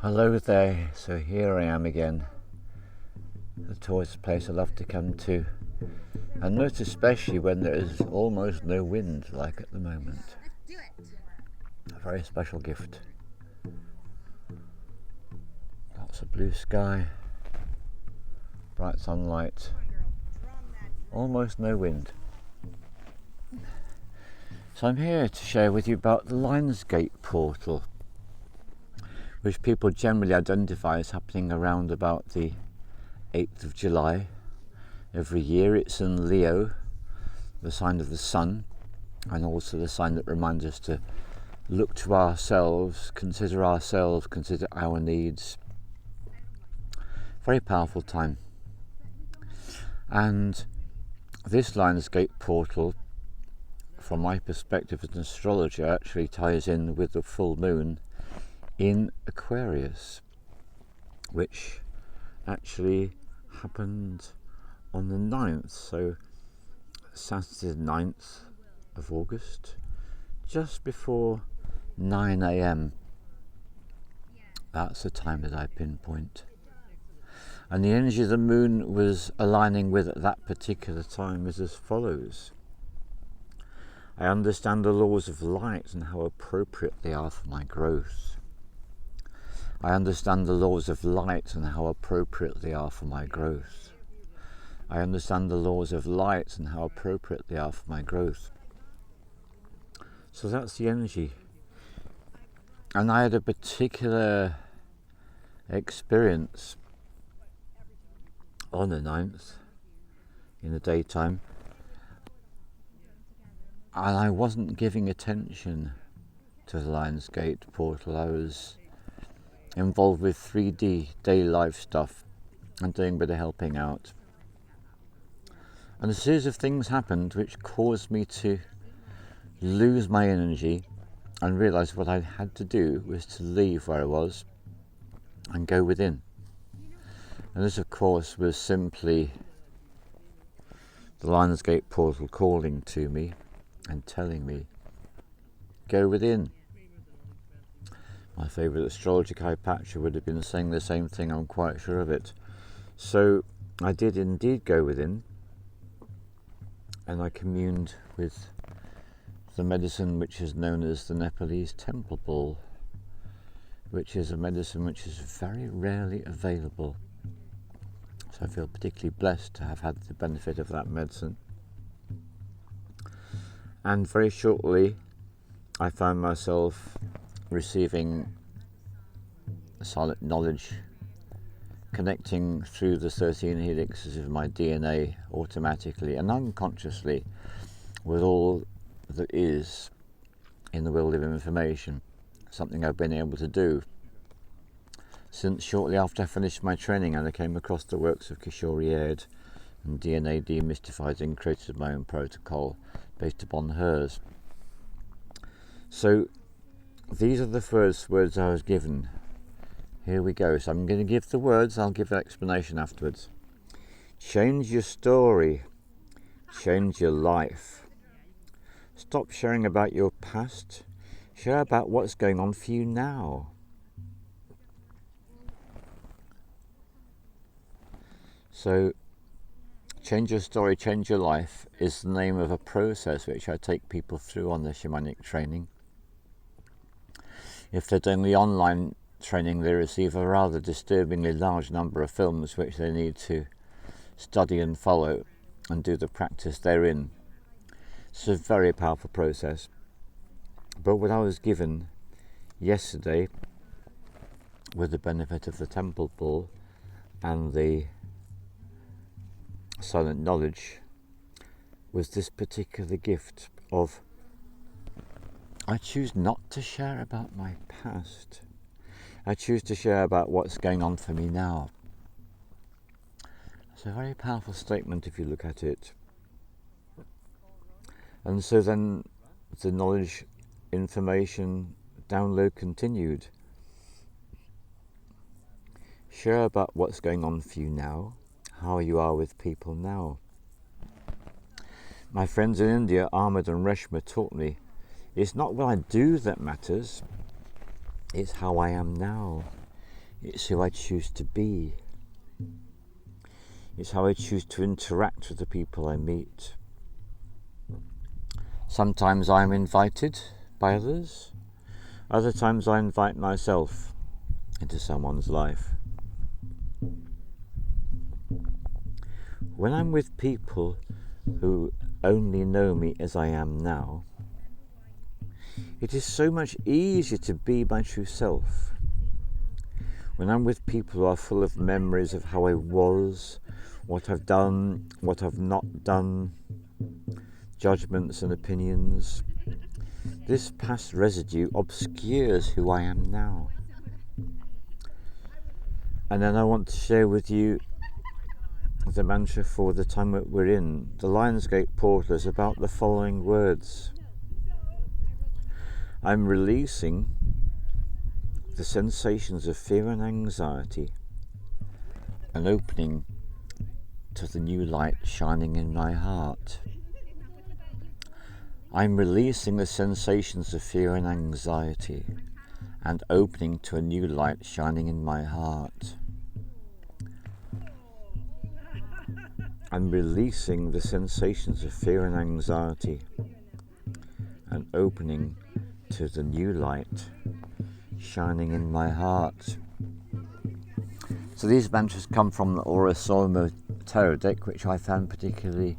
Hello there, so here I am again, the tourist place I love to come to, and most especially when there is almost no wind like at the moment. A very special gift. Lots of blue sky, bright sunlight, almost no wind. So I'm here to share with you about the Lionsgate portal, which people generally identify as happening around about the 8th of July. Every year it's in Leo, the sign of the sun, and also the sign that reminds us to look to ourselves, consider our needs. Very powerful time. And this Lionsgate portal, from my perspective as an astrologer, actually ties in with the full moon in Aquarius, which actually happened on the 9th, so Saturday the 9th of August, just before 9 a.m. That's the time that I pinpoint. And the energy of the moon was aligning with at that particular time is as follows. I understand the laws of light and how appropriate they are for my growth. I understand the laws of light and how appropriate they are for my growth. I understand the laws of light and how appropriate they are for my growth. So that's the energy. And I had a particular experience on the 9th in the daytime, and I wasn't giving attention to the Lionsgate portal. I was involved with 3D daily life stuff and doing a bit of helping out. And a series of things happened which caused me to lose my energy and realise what I had to do was to leave where I was and go within. And this, of course, was simply the Lionsgate portal calling to me and telling me, go within. My favourite astrology Kaipatra would have been saying the same thing, I'm quite sure of it. So I did indeed go within, and I communed with the medicine which is known as the Nepalese temple ball, which is a medicine which is very rarely available. So I feel particularly blessed to have had the benefit of that medicine. And very shortly I found myself receiving silent knowledge, connecting through the 13 helixes of my DNA automatically and unconsciously with all that is in the world of information, something I've been able to do since shortly after I finished my training and I came across the works of Kishore Aird and DNA Demystified and created my own protocol based upon hers. So these are the first words I was given. Here we go. So I'm going to give the words, I'll give an explanation afterwards. Change your story. Change your life. Stop sharing about your past. Share about what's going on for you now. So, change your story, change your life is the name of a process which I take people through on the shamanic training. If they're doing the online training, they receive a rather disturbingly large number of films which they need to study and follow and do the practice therein. It's a very powerful process. But what I was given yesterday with the benefit of the temple ball and the silent knowledge was this particular gift of I choose not to share about my past. I choose to share about what's going on for me now. It's a very powerful statement if you look at it. And so then the knowledge, information, download continued. Share about what's going on for you now, how you are with people now. My friends in India, Ahmed and Reshma, taught me it's not what I do that matters, it's how I am now. It's who I choose to be. It's how I choose to interact with the people I meet. Sometimes I'm invited by others. Other times I invite myself into someone's life. When I'm with people who only know me as I am now, it is so much easier to be my true self. When I'm with people who are full of memories of how I was, what I've done, what I've not done, judgments and opinions, this past residue obscures who I am now. And then I want to share with you the mantra for the time that we're in. The Lionsgate portal is about the following words. I'm releasing the sensations of fear and anxiety and opening to the new light shining in my heart. I'm releasing the sensations of fear and anxiety and opening to a new light shining in my heart. I'm releasing the sensations of fear and anxiety and opening to the new light shining in my heart. So these mantras come from the Aura Solmo Tarot deck, which I found particularly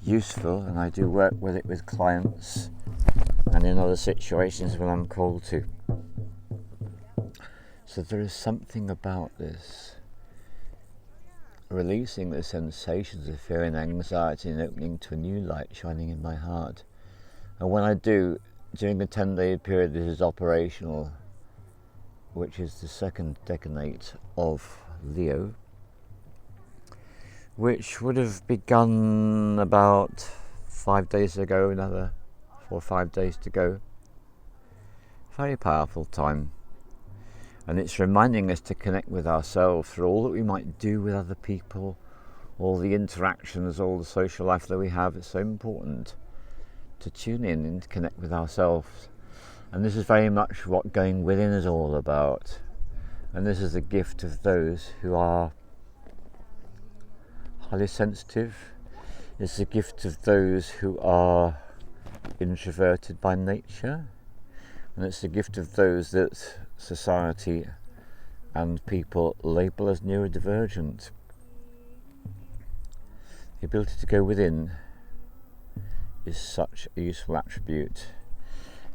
useful, and I do work with it with clients and in other situations when I'm called to. So there is something about this, releasing the sensations of fear and anxiety and opening to a new light shining in my heart. And when I do, during the 10-day period this is operational, which is the second decade of Leo, which would have begun about 5 days ago, another 4 or 5 days to go. Very powerful time. And it's reminding us to connect with ourselves through all that we might do with other people, all the interactions, all the social life that we have. It's so important to tune in and to connect with ourselves. And this is very much what going within is all about. And this is a gift of those who are highly sensitive. It's a gift of those who are introverted by nature. And it's a gift of those that society and people label as neurodivergent. The ability to go within is such a useful attribute,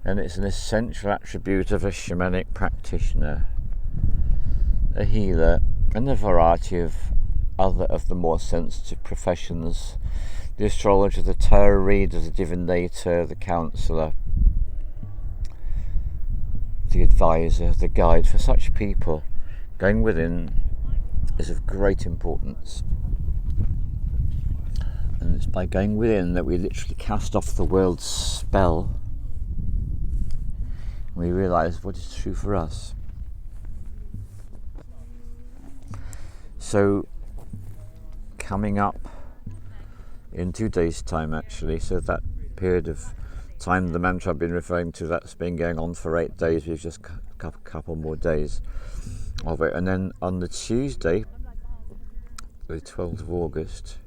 and it's an essential attribute of a shamanic practitioner, a healer, and a variety of other of the more sensitive professions: the astrologer, the tarot reader, the divinator, the counsellor, the advisor, the guide. For such people, going within is of great importance. And it's by going within that we literally cast off the world's spell. We realise what is true for us. So, coming up in 2 days' time actually, so that period of time, the mantra I've been referring to, that's been going on for 8 days. We've just a couple more days of it, and then on the Tuesday, the 12th of August,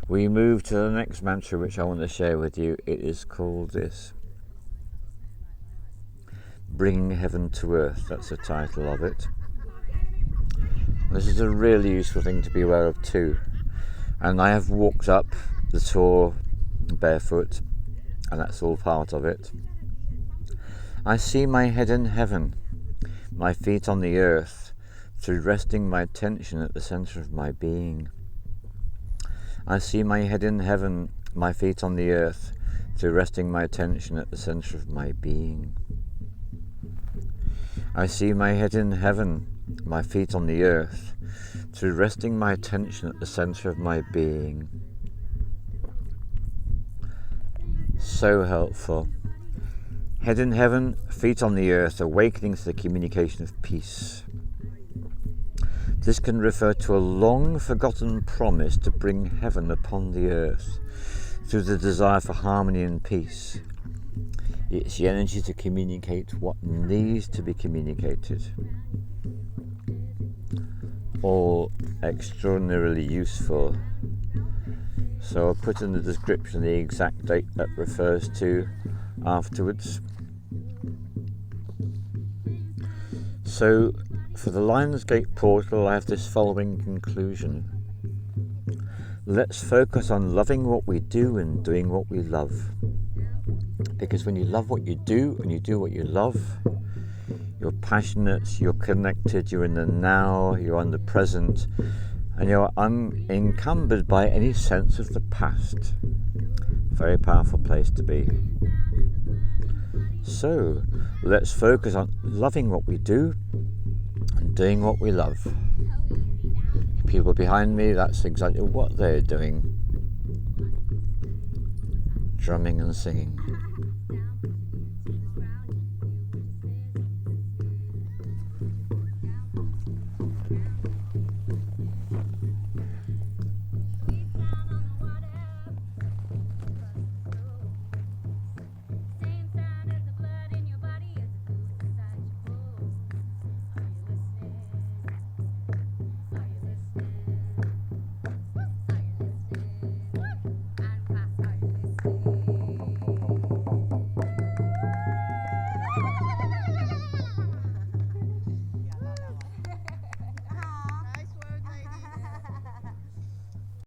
we move to the next mantra which I want to share with you. It is called this: Bringing Heaven to Earth. That's the title of it. This is a really useful thing to be aware of too. And I have walked up the tour barefoot, and that's all part of it. I see my head in heaven, my feet on the earth, through resting my attention at the centre of my being. I see my head in heaven, my feet on the earth, through resting my attention at the centre of my being. I see my head in heaven, my feet on the earth, through resting my attention at the centre of my being. So helpful. Head in heaven, feet on the earth, awakening to the communication of peace. This can refer to a long forgotten promise to bring heaven upon the earth through the desire for harmony and peace. It's the energy to communicate what needs to be communicated. all extraordinarily useful. So I'll put in the description the exact date that refers to afterwards. So for the Lionsgate portal, I have this following conclusion. Let's focus on loving what we do and doing what we love. Because when you love what you do and you do what you love, you're passionate, you're connected, you're in the now, you're in the present, and you're unencumbered by any sense of the past. Very powerful place to be. So, let's focus on loving what we do and doing what we love. People behind me, that's exactly what they're doing. Drumming and singing.